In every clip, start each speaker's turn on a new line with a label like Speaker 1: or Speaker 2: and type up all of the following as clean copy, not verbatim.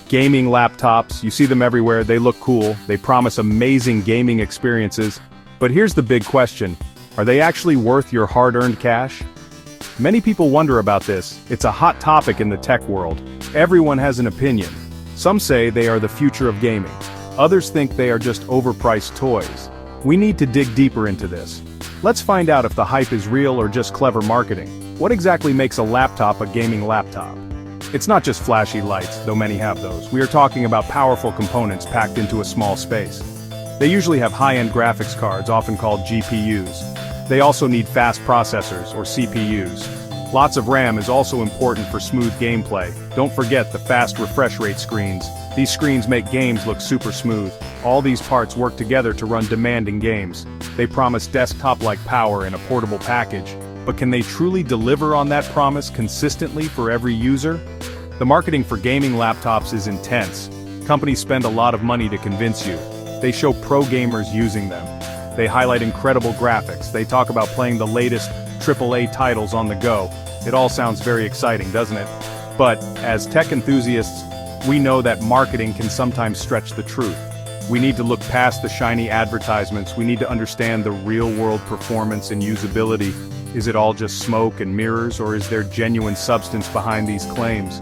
Speaker 1: Gaming laptops, you see them everywhere, they look cool, they promise amazing gaming experiences. But here's the big question, are they actually worth your hard-earned cash? Many people wonder about this, it's a hot topic in the tech world. Everyone has an opinion. Some say they are the future of gaming. Others think they are just overpriced toys. We need to dig deeper into this. Let's find out if the hype is real or just clever marketing. What exactly makes a laptop a gaming laptop? It's not just flashy lights, though many have those. We are talking about powerful components packed into a small space. They usually have high-end graphics cards, often called GPUs. They also need fast processors, or CPUs. Lots of RAM is also important for smooth gameplay. Don't forget the fast refresh rate screens. These screens make games look super smooth. All these parts work together to run demanding games. They promise desktop-like power in a portable package. But can they truly deliver on that promise consistently for every user? The marketing for gaming laptops is intense. Companies spend a lot of money to convince you. They show pro gamers using them. They highlight incredible graphics. They talk about playing the latest AAA titles on the go. It all sounds very exciting, doesn't it? But, as tech enthusiasts, we know that marketing can sometimes stretch the truth. We need to look past the shiny advertisements. We need to understand the real-world performance and usability. Is it all just smoke and mirrors, or is there genuine substance behind these claims?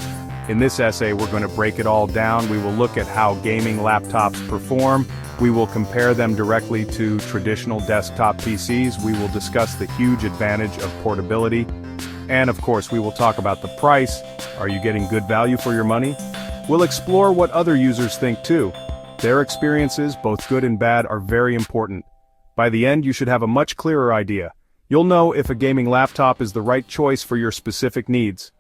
Speaker 1: In this essay, we're going to break it all down. We will look at how gaming laptops perform. We will compare them directly to traditional desktop PCs. We will discuss the huge advantage of portability. And of course, we will talk about the price. Are you getting good value for your money? We'll explore what other users think too. Their experiences, both good and bad, are very important. By the end, you should have a much clearer idea. You'll know if a gaming laptop is the right choice for your specific needs.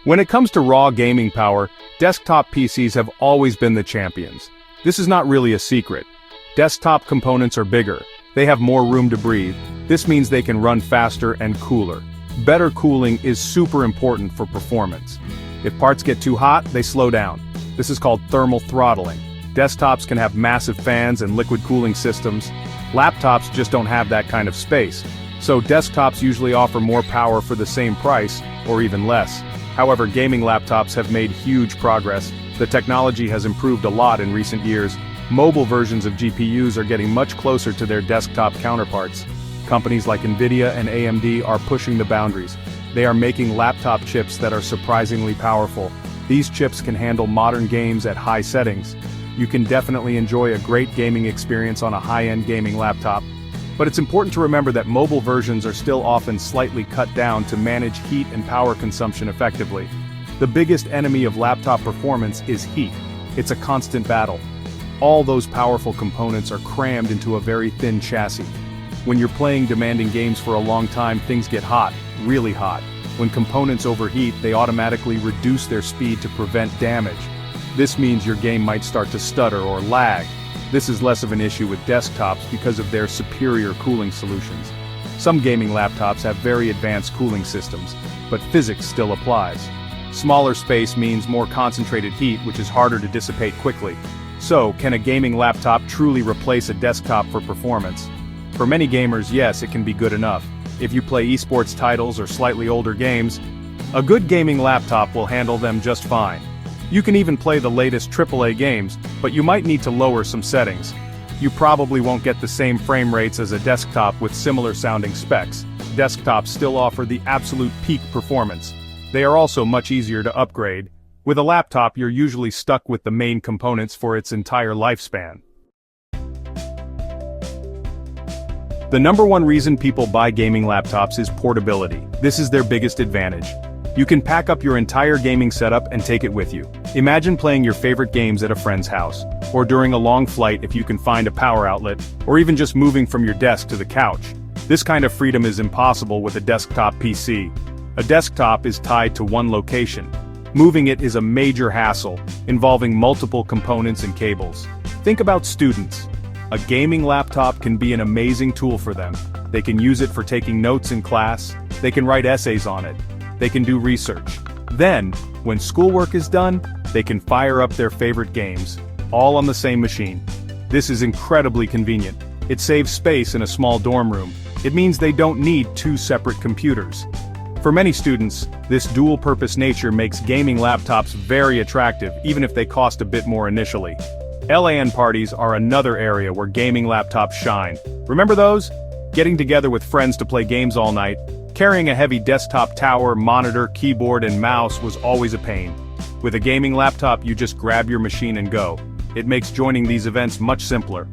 Speaker 1: When it comes to raw gaming power, desktop PCs have always been the champions. This is not really a secret. Desktop components are bigger. They have more room to breathe. This means they can run faster and cooler. Better cooling is super important for performance. If parts get too hot, they slow down. This is called thermal throttling. Desktops can have massive fans and liquid cooling systems. Laptops just don't have that kind of space. So desktops usually offer more power for the same price, or even less. However, gaming laptops have made huge progress. The technology has improved a lot in recent years. Mobile versions of GPUs are getting much closer to their desktop counterparts. Companies like NVIDIA and AMD are pushing the boundaries. They are making laptop chips that are surprisingly powerful. These chips can handle modern games at high settings. You can definitely enjoy a great gaming experience on a high-end gaming laptop. But it's important to remember that mobile versions are still often slightly cut down to manage heat and power consumption effectively. The biggest enemy of laptop performance is heat. It's a constant battle. All those powerful components are crammed into a very thin chassis. When you're playing demanding games for a long time, things get hot, really hot. When components overheat, they automatically reduce their speed to prevent damage. This means your game might start to stutter or lag. This is less of an issue with desktops because of their superior cooling solutions. Some gaming laptops have very advanced cooling systems, but physics still applies. Smaller space means more concentrated heat, which is harder to dissipate quickly. So, can a gaming laptop truly replace a desktop for performance? For many gamers, yes, it can be good enough. If you play esports titles or slightly older games, a good gaming laptop will handle them just fine. You can even play the latest AAA games, but you might need to lower some settings. You probably won't get the same frame rates as a desktop with similar sounding specs. Desktops still offer the absolute peak performance. They are also much easier to upgrade. With a laptop, you're usually stuck with the main components for its entire lifespan. The number one reason people buy gaming laptops is portability. This is their biggest advantage. You can pack up your entire gaming setup and take it with you. Imagine playing your favorite games at a friend's house, or during a long flight if you can find a power outlet, or even just moving from your desk to the couch. This kind of freedom is impossible with a desktop PC. A desktop is tied to one location. Moving it is a major hassle, involving multiple components and cables. Think about students. A gaming laptop can be an amazing tool for them. They can use it for taking notes in class, they can write essays on it, they can do research. Then, when schoolwork is done, they can fire up their favorite games, all on the same machine. This is incredibly convenient. It saves space in a small dorm room. It means they don't need two separate computers. For many students, this dual-purpose nature makes gaming laptops very attractive even if they cost a bit more initially. LAN parties are another area where gaming laptops shine. Remember those? Getting together with friends to play games all night, carrying a heavy desktop tower, monitor, keyboard, and mouse was always a pain. With a gaming laptop, you just grab your machine and go. It makes joining these events much simpler.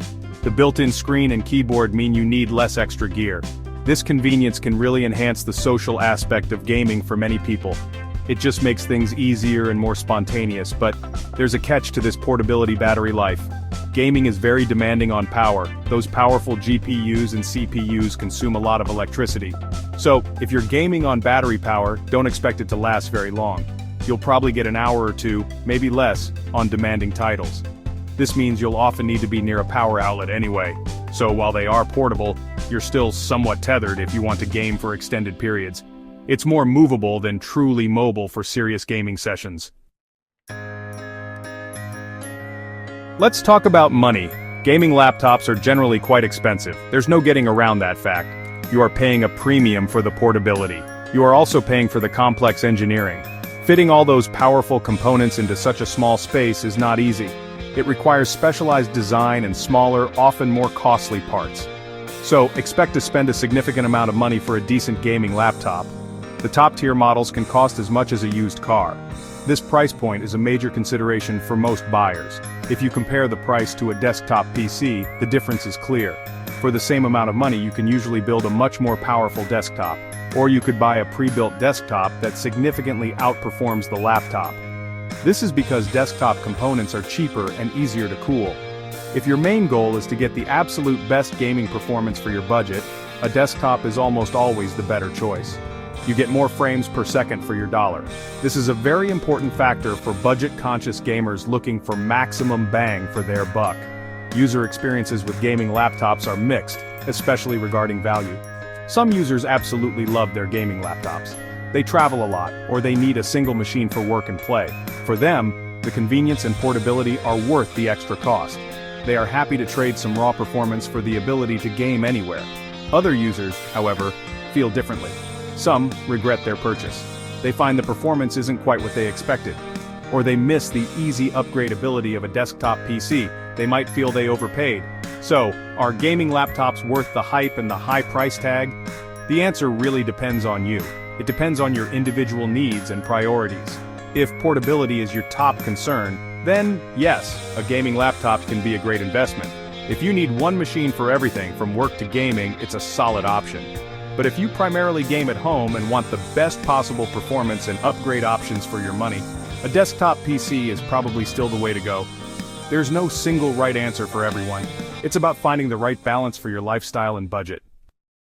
Speaker 1: The built-in screen and keyboard mean you need less extra gear. This convenience can really enhance the social aspect of gaming for many people. It just makes things easier and more spontaneous, but there's a catch to this portability battery life. Gaming is very demanding on power. Those powerful GPUs and CPUs consume a lot of electricity. So, if you're gaming on battery power, don't expect it to last very long. You'll probably get an hour or two, maybe less, on demanding titles. This means you'll often need to be near a power outlet anyway. So while they are portable, you're still somewhat tethered if you want to game for extended periods. It's more movable than truly mobile for serious gaming sessions. Let's talk about money. Gaming laptops are generally quite expensive. There's no getting around that fact. You are paying a premium for the portability. You are also paying for the complex engineering. Fitting all those powerful components into such a small space is not easy. It requires specialized design and smaller, often more costly parts. So, expect to spend a significant amount of money for a decent gaming laptop. The top-tier models can cost as much as a used car. This price point is a major consideration for most buyers. If you compare the price to a desktop PC, the difference is clear. For the same amount of money, you can usually build a much more powerful desktop, or you could buy a pre-built desktop that significantly outperforms the laptop. This is because desktop components are cheaper and easier to cool. If your main goal is to get the absolute best gaming performance for your budget, a desktop is almost always the better choice. You get more frames per second for your dollar. This is a very important factor for budget-conscious gamers looking for maximum bang for their buck. User experiences with gaming laptops are mixed, especially regarding value. Some users absolutely love their gaming laptops. They travel a lot, or they need a single machine for work and play. For them, the convenience and portability are worth the extra cost. They are happy to trade some raw performance for the ability to game anywhere. Other users, however, feel differently. Some regret their purchase. They find the performance isn't quite what they expected. Or they miss the easy upgradability of a desktop PC. They might feel they overpaid. So, are gaming laptops worth the hype and the high price tag? The answer really depends on you. It depends on your individual needs and priorities. If portability is your top concern, then yes, a gaming laptop can be a great investment. If you need one machine for everything from work to gaming, it's a solid option. But if you primarily game at home and want the best possible performance and upgrade options for your money, a desktop PC is probably still the way to go. There's no single right answer for everyone. It's about finding the right balance for your lifestyle and budget.